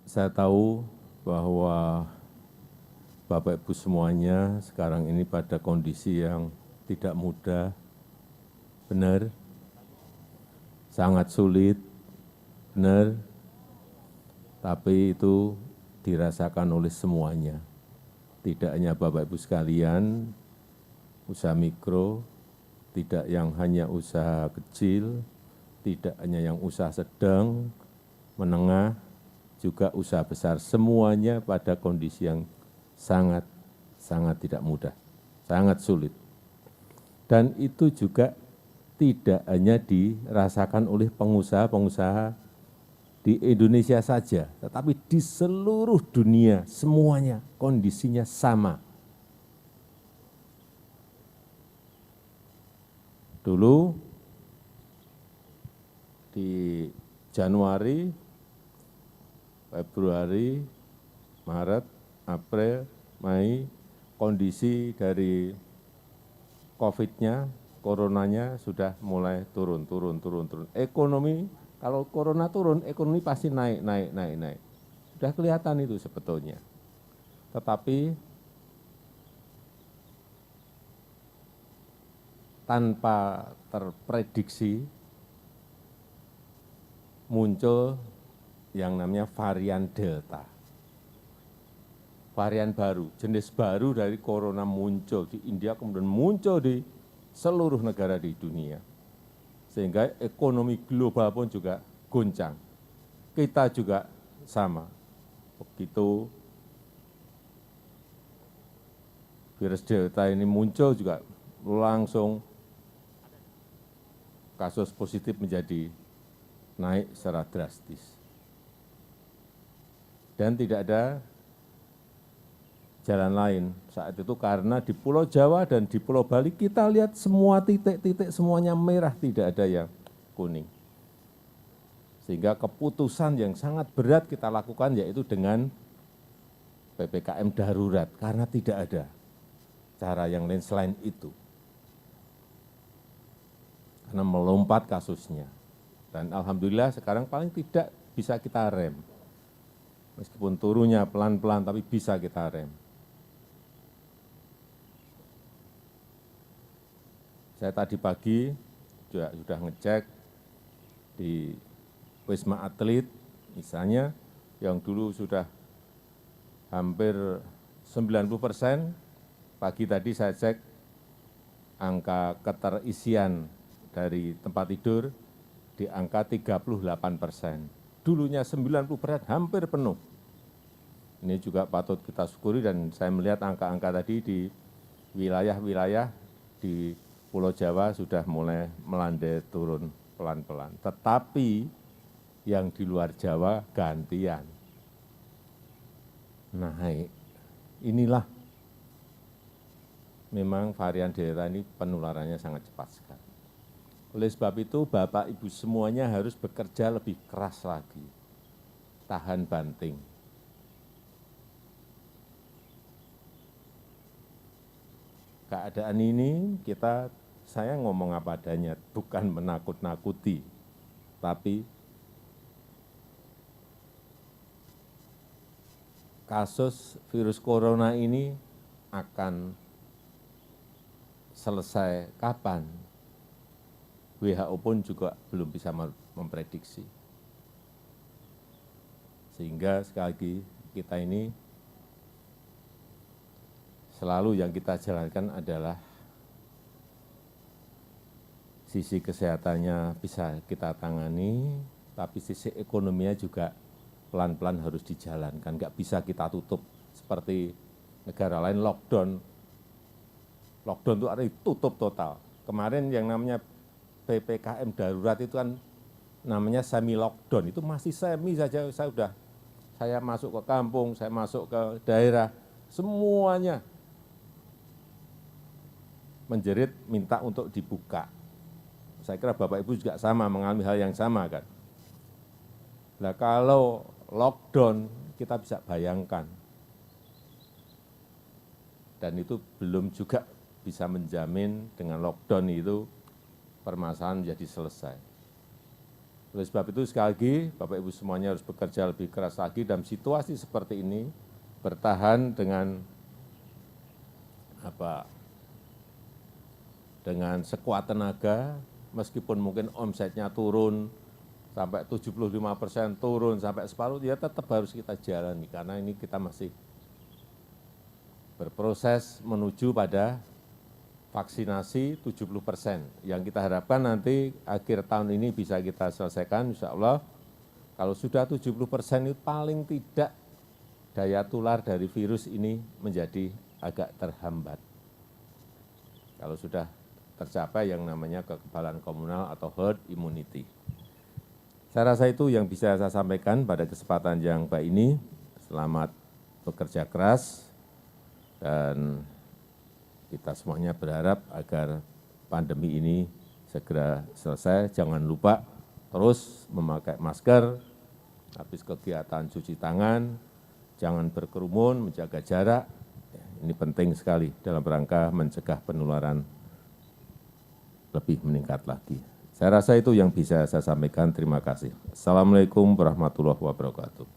Saya tahu bahwa Bapak Ibu semuanya sekarang ini pada kondisi yang tidak mudah, benar, sangat sulit, benar, tapi itu dirasakan oleh semuanya. Tidak hanya Bapak Ibu sekalian, usaha mikro, tidak yang hanya usaha kecil, tidak hanya yang usaha sedang, menengah, juga usaha besar. Semuanya pada kondisi yang sangat tidak mudah, sangat sulit. Dan itu juga tidak hanya dirasakan oleh pengusaha-pengusaha di Indonesia saja, tetapi di seluruh dunia semuanya kondisinya sama. Dulu di Januari, Februari, Maret, April, Mei, kondisi dari COVID-nya, coronanya sudah mulai turun. Ekonomi, kalau corona turun, ekonomi pasti naik. Sudah kelihatan itu sebetulnya. Tetapi tanpa terprediksi, muncul yang namanya varian Delta. Varian baru, jenis baru dari corona muncul di India, kemudian muncul di seluruh negara di dunia. Sehingga ekonomi global pun juga goncang. Kita juga sama. Begitu virus Delta ini muncul juga langsung kasus positif menjadi naik secara drastis. Dan tidak ada jalan lain saat itu karena di Pulau Jawa dan di Pulau Bali kita lihat semua titik-titik semuanya merah, tidak ada yang kuning. Sehingga keputusan yang sangat berat kita lakukan yaitu dengan PPKM darurat karena tidak ada cara yang lain selain itu. Karena melompat kasusnya. Dan alhamdulillah sekarang paling tidak bisa kita rem. Meskipun turunnya pelan-pelan tapi bisa kita rem. Saya tadi pagi juga sudah ngecek di Wisma Atlet, misalnya yang dulu sudah hampir 90%, pagi tadi saya cek angka keterisian dari tempat tidur di angka 38%. Dulunya 90% hampir penuh. Ini juga patut kita syukuri dan saya melihat angka-angka tadi di wilayah-wilayah di Pulau Jawa sudah mulai melandai turun pelan-pelan. Tetapi yang di luar Jawa gantian. Naik. Inilah memang varian Delta ini penularannya sangat cepat sekali. Oleh sebab itu Bapak Ibu semuanya harus bekerja lebih keras lagi. Tahan banting. Keadaan ini saya ngomong apa adanya, bukan menakut-nakuti, tapi kasus virus corona ini akan selesai kapan? WHO pun juga belum bisa memprediksi. Sehingga sekali lagi kita ini selalu yang kita jalankan adalah sisi kesehatannya bisa kita tangani, tapi sisi ekonominya juga pelan-pelan harus dijalankan. Nggak bisa kita tutup seperti negara lain lockdown. Lockdown itu artinya tutup total. Kemarin yang namanya PPKM darurat itu kan namanya semi lockdown. Itu masih semi saja, saya masuk ke kampung, saya masuk ke daerah, semuanya menjerit minta untuk dibuka. Saya kira Bapak Ibu juga sama, mengalami hal yang sama kan. Nah kalau lockdown kita bisa bayangkan. Dan itu belum juga bisa menjamin dengan lockdown itu permasalahan menjadi selesai. Oleh sebab itu sekali lagi Bapak Ibu semuanya harus bekerja lebih keras lagi dalam situasi seperti ini, bertahan dengan dengan sekuat tenaga, meskipun mungkin omsetnya turun sampai 75%, turun sampai separuh, ya tetap harus kita jalani karena ini kita masih berproses menuju pada vaksinasi 70%. Yang kita harapkan nanti akhir tahun ini bisa kita selesaikan, insya Allah. Kalau sudah 70% itu paling tidak daya tular dari virus ini menjadi agak terhambat. Kalau sudah tercapai yang namanya kekebalan komunal atau herd immunity. Saya rasa itu yang bisa saya sampaikan pada kesempatan yang baik ini. Selamat bekerja keras dan kita semuanya berharap agar pandemi ini segera selesai. Jangan lupa terus memakai masker, habis kegiatan cuci tangan, jangan berkerumun, menjaga jarak. Ini penting sekali dalam rangka mencegah penularan lebih meningkat lagi. Saya rasa itu yang bisa saya sampaikan. Terima kasih. Assalamualaikum warahmatullahi wabarakatuh.